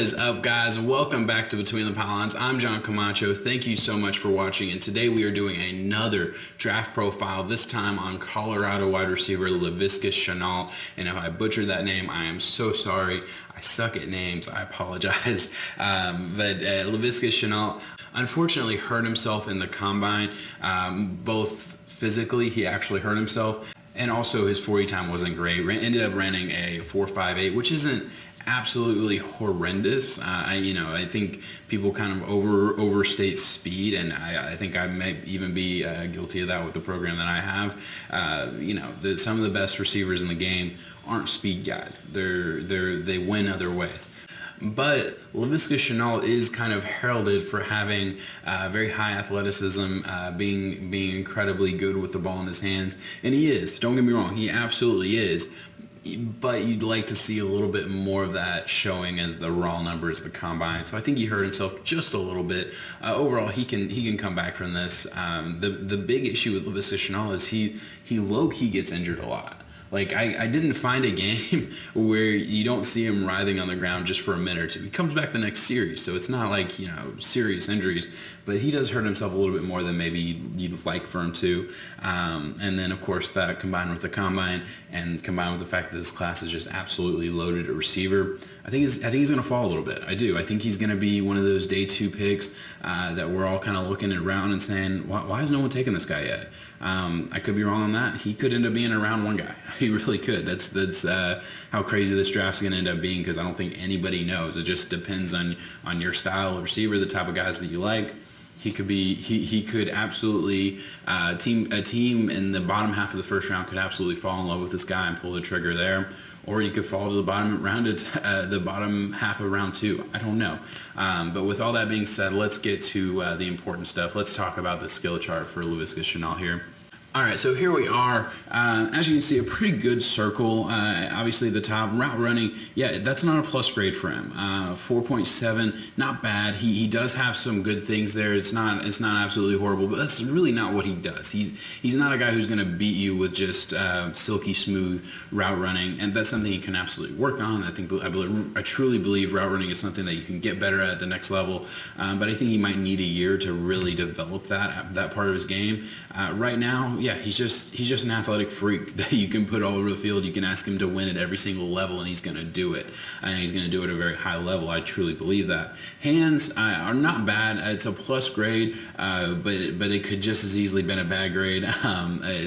is up, guys? Welcome back to Between the Pylons. I'm John Camacho. Thank you so much for watching, and today we are doing another draft profile, this time on Colorado wide receiver Laviska Shenault. And if I butchered that name, I am so sorry. I suck at names. I apologize. But Laviska Shenault unfortunately hurt himself in the combine, both physically, he actually hurt himself, and also his 40 time wasn't great. Ended up running a 4.58, which isn't absolutely horrendous. I think people kind of overstate speed, and I think I may even be guilty of that with the program that I have. Some of the best receivers in the game aren't speed guys. They win other ways. But Laviska Shenault is kind of heralded for having very high athleticism, being incredibly good with the ball in his hands, and he is. Don't get me wrong, he absolutely is. But you'd like to see a little bit more of that showing as the raw numbers, the combine. So I think he hurt himself just a little bit. Overall, he can come back from this. The big issue with Laviska Shenault is he low-key gets injured a lot. Like, I didn't find a game where you don't see him writhing on the ground just for a minute or two. He comes back the next series, so it's not like, serious injuries. But he does hurt himself a little bit more than maybe you'd like for him to. And then, of course, that combined with the combine and combined with the fact that this class is just absolutely loaded at receiver, I think he's going to fall a little bit. I do. I think he's going to be one of those day two picks that we're all kind of looking around and saying, why is no one taking this guy yet? I could be wrong on that. He could end up being a round one guy. He really could. That's how crazy this draft's going to end up being, because I don't think anybody knows. It just depends on your style of receiver, the type of guys that you like. He could absolutely a team in the bottom half of the first round could absolutely fall in love with this guy and pull the trigger there, or he could fall to the bottom half of round two. I don't know. But with all that being said, let's get to the important stuff. Let's talk about the skill chart for Laviska Shenault here. All right, so here we are. As you can see, a pretty good circle. Obviously, the top route running, yeah, that's not a plus grade for him. 4.7, not bad. He does have some good things there. It's not absolutely horrible, but that's really not what he does. He's not a guy who's going to beat you with just silky smooth route running, and that's something he can absolutely work on. I truly believe route running is something that you can get better at the next level, but I think he might need a year to really develop that part of his game. Right now, yeah, he's just an athletic freak that you can put all over the field. You can ask him to win at every single level, and he's going to do it. And he's going to do it at a very high level. I truly believe that. Hands are not bad. It's a plus grade, but it could just as easily been a bad grade,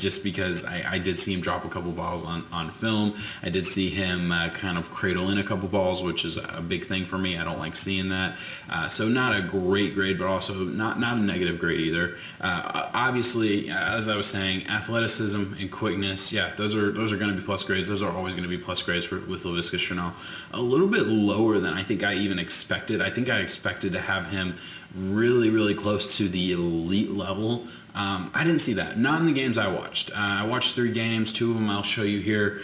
just because I did see him drop a couple balls on film. I did see him kind of cradle in a couple balls, which is a big thing for me. I don't like seeing that. So not a great grade, but also not a negative grade either. Obviously, as I was saying, athleticism and quickness, yeah, those are going to be plus grades. Those are always going to be plus grades with Laviska Shenault. A little bit lower than I think I even expected. I think I expected to have him really, really close to the elite level. I didn't see that. Not in the games I watched. I watched 3 games. 2 of them I'll show you here.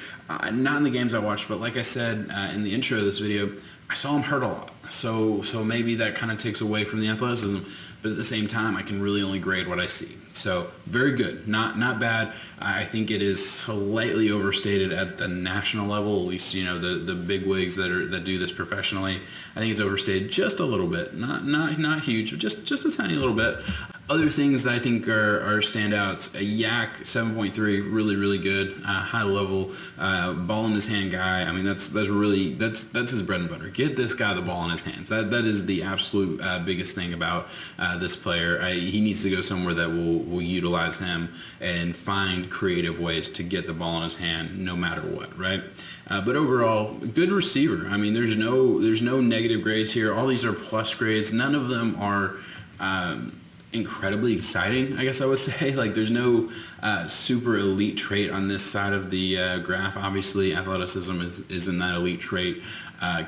Not in the games I watched, but like I said in the intro of this video, I saw him hurt a lot. So maybe that kind of takes away from the athleticism. But at the same time, I can really only grade what I see. So very good, not bad. I think it is slightly overstated at the national level, at least the big wigs that do this professionally. I think it's overstated just a little bit, not huge, but just a tiny little bit. Other things that I think are standouts: a Yak 7.3, really good, high level, ball in his hand guy. I mean, that's his bread and butter. Get this guy the ball in his hands. That is the absolute biggest thing about this player. He needs to go somewhere that will utilize him and find creative ways to get the ball in his hand, no matter what, right? But overall, good receiver. I mean, there's no negative grades here. All these are plus grades. None of them are incredibly exciting, I guess I would say. Like, there's no super elite trait on this side of the graph. Obviously, athleticism is in that elite trait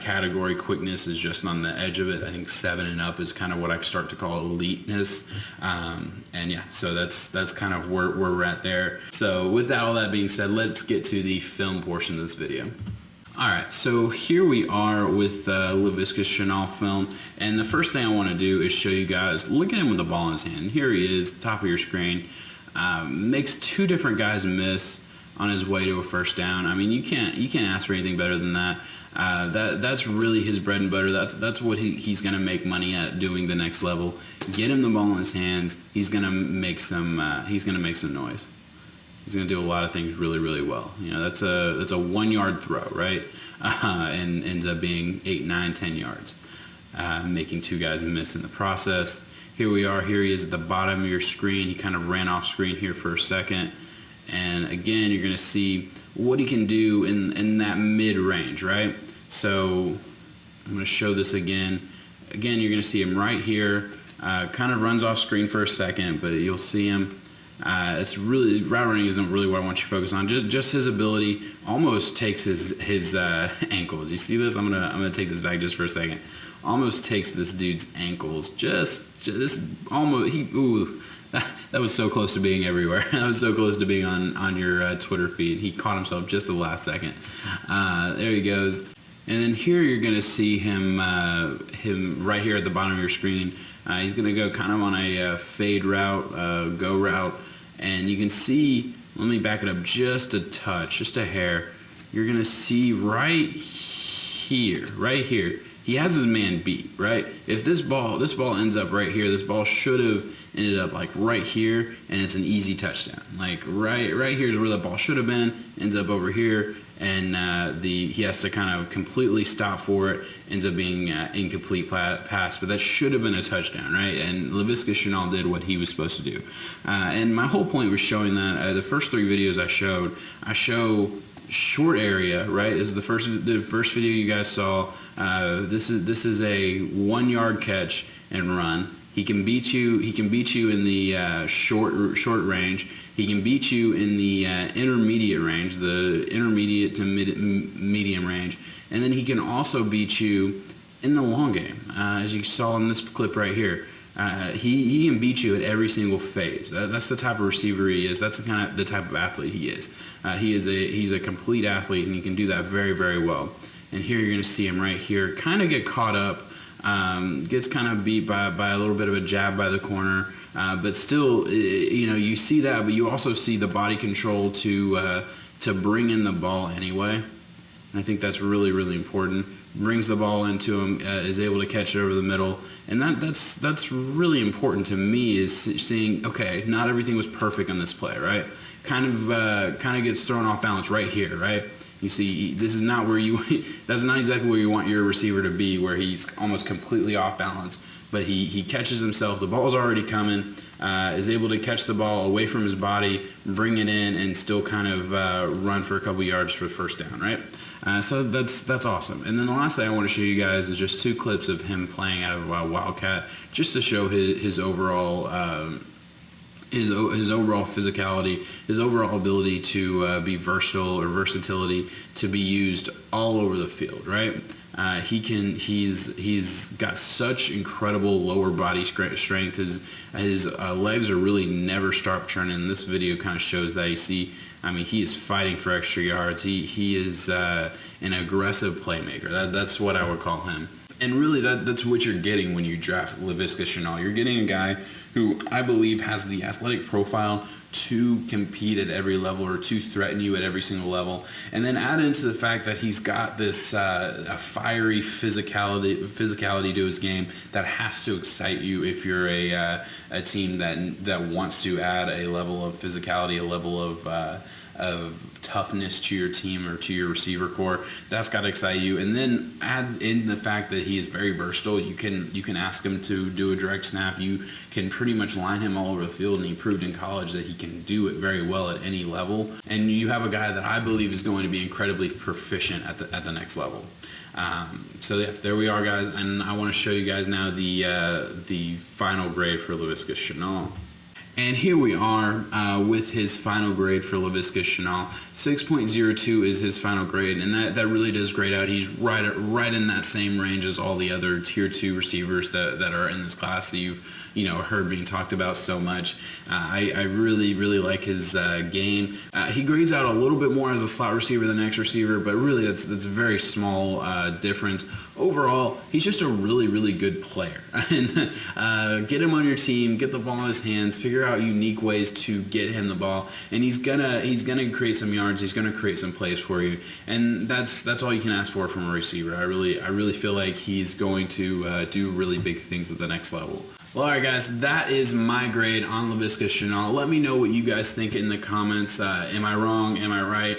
category. Quickness is just on the edge of it. I think 7 and up is kind of what I start to call eliteness. And yeah, so that's kind of where we're at there. So with all that being said, let's get to the film portion of this video. All right, so here we are with Laviska Shenault film, and the first thing I want to do is show you guys, look at him with the ball in his hand. Here he is, top of your screen. Makes 2 different guys miss on his way to a first down. I mean, you can't ask for anything better than that. That's really his bread and butter. That's what he's going to make money at doing the next level. Get him the ball in his hands. He's going to make some noise. He's going to do a lot of things really, really well. You know, that's a 1 yard throw, right? And ends up being 8, 9, 10 yards, making 2 guys miss in the process. Here we are. Here he is at the bottom of your screen. He kind of ran off screen here for a second. And again, you're going to see what he can do in that mid-range, right? So I'm going to show this again. Again, you're going to see him right here. Kind of runs off screen for a second, but you'll see him. It's really, route running isn't really what I want you to focus on. Just his ability almost takes his ankles. You see this? I'm gonna take this back just for a second. Almost takes this dude's ankles. Just almost. That was so close to being everywhere. That was so close to being on your Twitter feed. He caught himself just the last second. There he goes. And then here you're going to see him right here at the bottom of your screen. He's going to go kind of on a fade route, go route. And you can see, let me back it up just a touch, just a hair. You're going to see right here, he has his man beat, right? If this ball ends up right here, this ball should have ended up like right here, and it's an easy touchdown. Like right here is where the ball should have been, ends up over here, and he has to kind of completely stop for it, ends up being incomplete pass, but that should have been a touchdown, right? And Laviska Shenault did what he was supposed to do. And my whole point was showing that the first 3 videos I show short area, right? This is the first video you guys saw. This is a 1 yard catch and run. He can beat you in the short range. He can beat you in the intermediate range, the intermediate to medium range, and then he can also beat you in the long game, as you saw in this clip right here. He can beat you at every single phase. That's the type of receiver he is. That's the type of athlete he is. He's a complete athlete, and he can do that very, very well. And here you're going to see him right here, kind of get caught up, gets kind of beat by a little bit of a jab by the corner, but still, you see that, but you also see the body control to bring in the ball anyway. And I think that's really, really important. Brings the ball into him, is able to catch it over the middle, and that's really important to me, is seeing, okay, not everything was perfect on this play, right? Kind of gets thrown off balance right here, right? You see, this is not where that's not exactly where you want your receiver to be, where he's almost completely off balance, but he catches himself, the ball's already coming, is able to catch the ball away from his body, bring it in, and still kind of run for a couple yards for the first down, right? So that's awesome. And then the last thing I want to show you guys is just 2 clips of him playing out of Wildcat, just to show his overall his overall physicality, his overall ability to be versatile, or versatility to be used all over the field, right? He's got such incredible lower body strength. His legs are really never stop churning. This video kind of shows that. You see, I mean, he is fighting for extra yards. He is an aggressive playmaker. That's what I would call him. And really, that's what you're getting when you draft Laviska Shenault. You're getting a guy who I believe has the athletic profile to compete at every level, or to threaten you at every single level. And then add into the fact that he's got this a fiery physicality to his game that has to excite you if you're a team that wants to add a level of physicality, a level of toughness to your team or to your receiver core. That's got to excite you. And then add in the fact that he is very versatile. You can ask him to do a direct snap. You can pretty much line him all over the field, and he proved in college that he can do it very well at any level. And you have a guy that I believe is going to be incredibly proficient at the next level. So yeah, there we are, guys. And I want to show you guys now the final grade for Laviska Shenault. And here we are with his final grade for Laviska Shenault. 6.02 is his final grade, and that really does grade out. He's right in that same range as all the other tier 2 receivers that are in this class that you've heard being talked about so much. I really, really like his game. He grades out a little bit more as a slot receiver than X receiver, but really that's a very small difference. overall, he's just a really, really good player. And get him on your team, get the ball in his hands, figure out unique ways to get him the ball, and he's gonna create some yards. He's gonna create some plays for you, and that's all you can ask for from a receiver. I really feel like he's going to do really big things at the next level. Well, all right, guys, that is my grade on Laviska Shenault. Let me know what you guys think in the comments. Am I wrong? Am I right?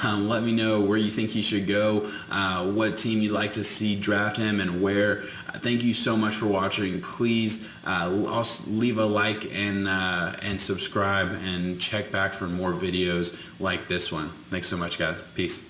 Let me know where you think he should go, what team you'd like to see draft him, and where. Thank you so much for watching. Please also leave a like and subscribe, and check back for more videos like this one. Thanks so much, guys. Peace.